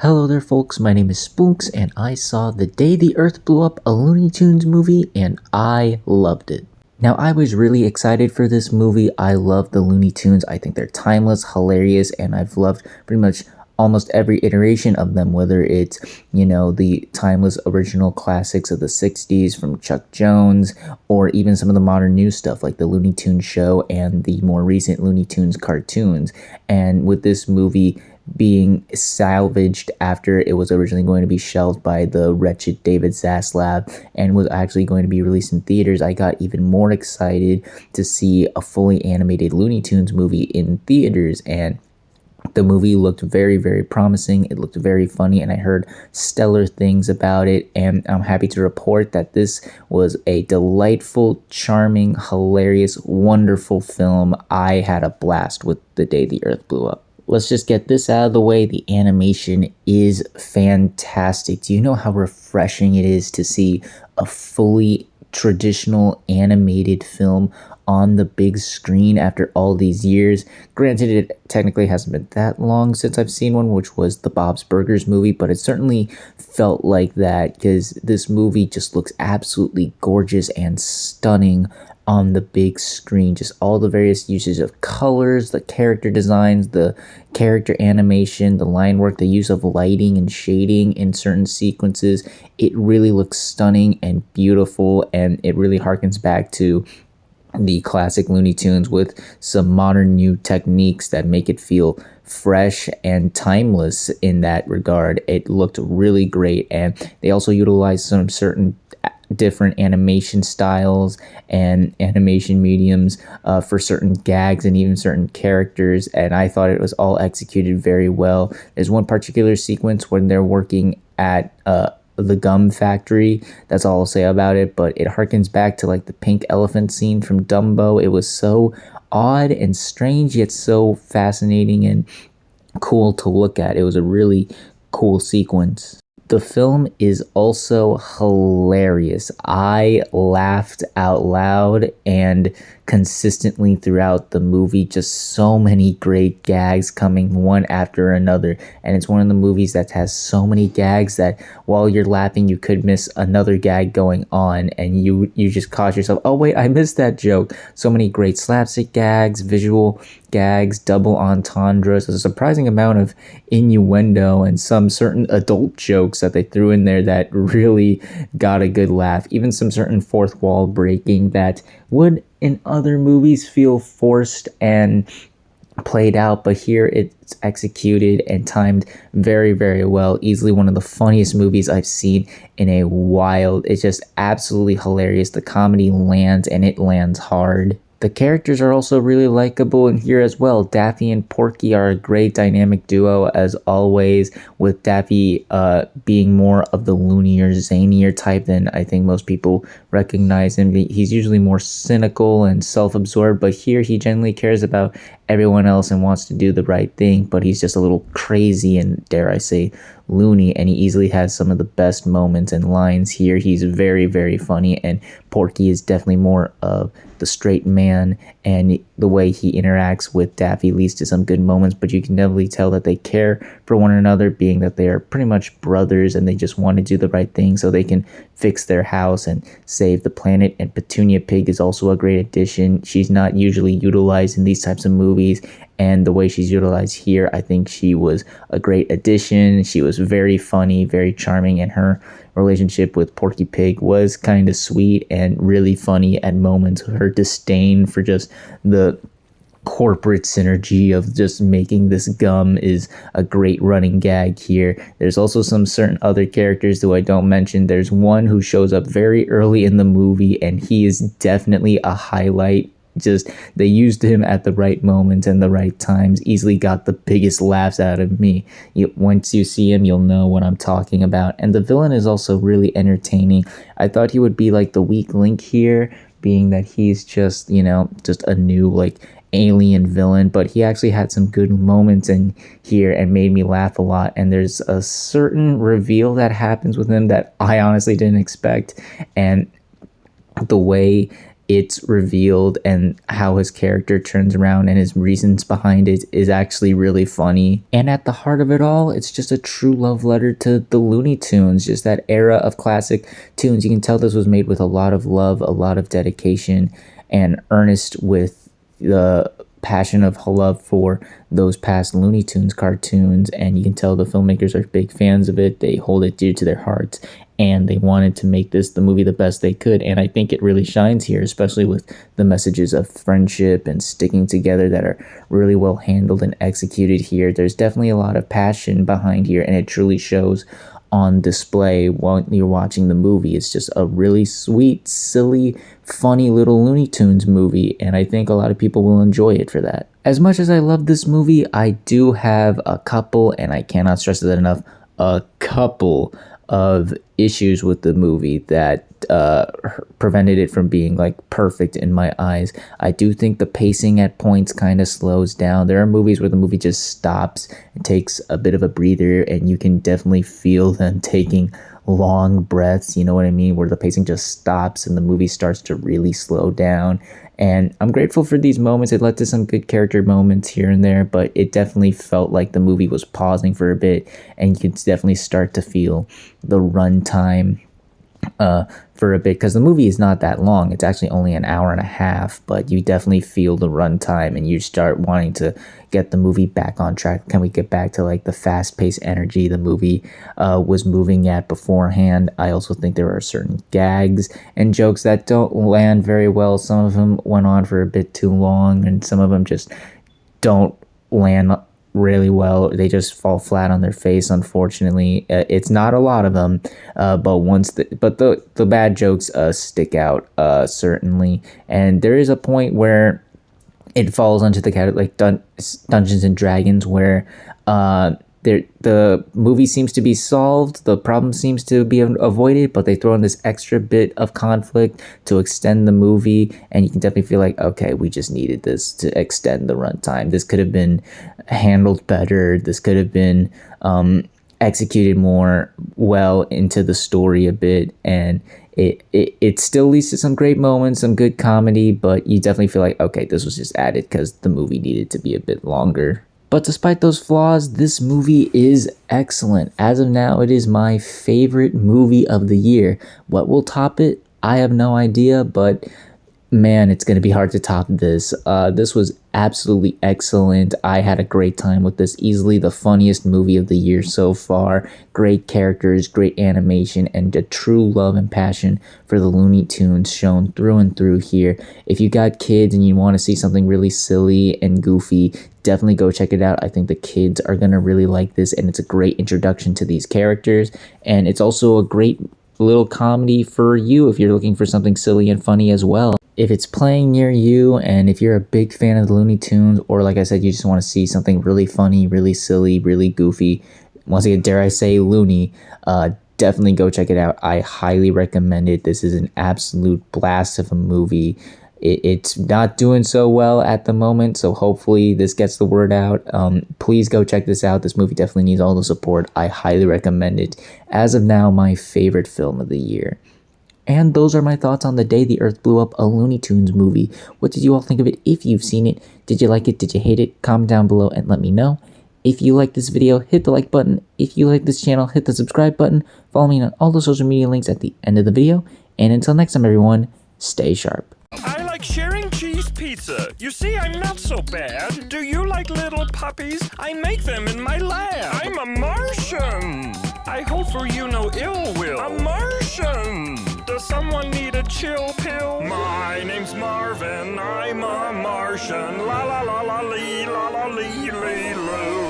Hello there folks, my name is Spoonks and I saw The Day the Earth Blew Up, a Looney Tunes movie, and I loved it. Now I was really excited for this movie. I love the Looney Tunes. I think they're timeless, hilarious, and I've loved pretty much almost every iteration of them, whether it's, the timeless original classics of the 60s from Chuck Jones, or even some of the modern new stuff like the Looney Tunes show and the more recent Looney Tunes cartoons. And with this movie being salvaged after it was originally going to be shelved by the wretched David Zaslav and was actually going to be released in theaters, I got even more excited to see a fully animated Looney Tunes movie in theaters. And the movie looked very, very promising. It looked very funny, and I heard stellar things about it. And I'm happy to report that this was a delightful, charming, hilarious, wonderful film. I had a blast with The Day the Earth Blew Up. Let's just get this out of the way. The animation is fantastic. Do you know how refreshing it is to see a fully traditional animated film on the big screen after all these years? Granted, it technically hasn't been that long since I've seen one, which was the Bob's Burgers movie, but it certainly felt like that because this movie just looks absolutely gorgeous and stunning on the big screen. Just all the various uses of colors, the character designs, the character animation, the line work, the use of lighting and shading in certain sequences. It really looks stunning and beautiful, and it really harkens back to the classic Looney Tunes with some modern new techniques that make it feel fresh and timeless in that regard. It looked really great, and they also utilized some certain different animation styles and animation mediums for certain gags and even certain characters, and I thought it was all executed very well. There's one particular sequence when they're working at the gum factory. That's all I'll say about it, but it harkens back to like the pink elephant scene from Dumbo. It was so odd and strange, yet so fascinating and cool to look at. It was a really cool sequence. The film is also hilarious. I laughed out loud and consistently throughout the movie. Just so many great gags coming one after another. And it's one of the movies that has so many gags that while you're laughing, you could miss another gag going on. And you just caught yourself, oh wait, I missed that joke. So many great slapstick gags, visual gags, double entendres, a surprising amount of innuendo, and some certain adult jokes that they threw in there that really got a good laugh. Even some certain fourth wall breaking that would in other movies feel forced and played out, but here it's executed and timed very, very well. Easily one of the funniest movies I've seen in a while. It's just absolutely hilarious. The comedy lands, and it lands hard. The characters are also really likable in here as well. Daffy and Porky are a great dynamic duo as always, with Daffy being more of the loonier, zanier type than I think most people recognize him. He's usually more cynical and self-absorbed, but here he genuinely cares about everyone else and wants to do the right thing, but he's just a little crazy and, dare I say, loony, and he easily has some of the best moments and lines here. He's very, very funny, and Porky is definitely more of the straight man, and the way he interacts with Daffy leads to some good moments, but you can definitely tell that they care for one another, being that they are pretty much brothers and they just want to do the right thing so they can fix their house and save the planet. And Petunia Pig is also a great addition. She's not usually utilized in these types of movies, and the way she's utilized here, I think she was a great addition. She was very funny, very charming, and her relationship with Porky Pig was kind of sweet and really funny at moments. Her disdain for just the corporate synergy of just making this gum is a great running gag here. There's also some certain other characters who I don't mention. There's one who shows up very early in the movie, and he is definitely a highlight. Just they used him at the right moments and the right times. Easily got the biggest laughs out of me. Once you see him, you'll know what I'm talking about. And the villain is also really entertaining. I thought he would be like the weak link here, being that he's just, just a new like alien villain, but he actually had some good moments in here and made me laugh a lot. And there's a certain reveal that happens with him that I honestly didn't expect, and the way it's revealed and how his character turns around and his reasons behind it is actually really funny. And at the heart of it all, it's just a true love letter to the Looney Tunes, just that era of classic tunes. You can tell this was made with a lot of love, a lot of dedication, and earnest with the passion of love for those past Looney Tunes cartoons. And you can tell the filmmakers are big fans of it. They hold it dear to their hearts, and they wanted to make the movie the best they could. And I think it really shines here, especially with the messages of friendship and sticking together that are really well handled and executed here. There's definitely a lot of passion behind here, and it truly shows on display while you're watching the movie. It's just a really sweet, silly, funny little Looney Tunes movie, and I think a lot of people will enjoy it for that. As much as I love this movie, I do have a couple, and I cannot stress that enough, a couple of issues with the movie that prevented it from being like perfect in my eyes. I do think the pacing at points kind of slows down. There are movies where the movie just stops and takes a bit of a breather, and you can definitely feel them taking long breaths, you know what I mean, where the pacing just stops and the movie starts to really slow down. And I'm grateful for these moments. It led to some good character moments here and there, but it definitely felt like the movie was pausing for a bit, and you could definitely start to feel the runtime for a bit, because the movie is not that long. It's actually only an hour and a half, but you definitely feel the runtime, and you start wanting to get the movie back on track. Can we get back to like the fast-paced energy the movie was moving at beforehand? I also think there are certain gags and jokes that don't land very well. Some of them went on for a bit too long, and some of them just don't land really well. They just fall flat on their face, unfortunately. It's not a lot of them, but the bad jokes stick out, certainly. And there is a point where it falls onto the category like Dungeons and Dragons, where the movie seems to be solved, the problem seems to be avoided, but they throw in this extra bit of conflict to extend the movie, and you can definitely feel like, okay, we just needed this to extend the runtime. This could have been handled better. This could have been executed more well into the story a bit, and it still leads to some great moments, some good comedy, but you definitely feel like, okay, this was just added because the movie needed to be a bit longer. But despite those flaws, this movie is excellent. As of now, it is my favorite movie of the year. What will top it? I have no idea, but man, it's going to be hard to top this. This was absolutely excellent. I had a great time with this. Easily the funniest movie of the year so far. Great characters, great animation, and a true love and passion for the Looney Tunes shown through and through here. If you got kids and you want to see something really silly and goofy, definitely go check it out. I think the kids are going to really like this, and it's a great introduction to these characters, and it's also a great little comedy for you if you're looking for something silly and funny as well. If it's playing near you, and if you're a big fan of the Looney Tunes, or like I said, you just want to see something really funny, really silly, really goofy, once again, dare I say Looney, definitely go check it out. I highly recommend it. This is an absolute blast of a movie. It's not doing so well at the moment, so hopefully this gets the word out. Please go check this out. This movie definitely needs all the support. I highly recommend it. As of now, my favorite film of the year. And those are my thoughts on The Day the Earth Blew Up, a Looney Tunes movie. What did you all think of it? If you've seen it, did you like it? Did you hate it? Comment down below and let me know. If you like this video, hit the like button. If you like this channel, hit the subscribe button. Follow me on all the social media links at the end of the video. And until next time, everyone, stay sharp. I like sharing cheese pizza. You see, I'm not so bad. Do you like little puppies? I make them in my lab. I'm a Martian. I hope for you no ill will. A Martian. Does someone need a chill pill? My name's Marvin. I'm a Martian. La la la la lee, la la lee lee loo.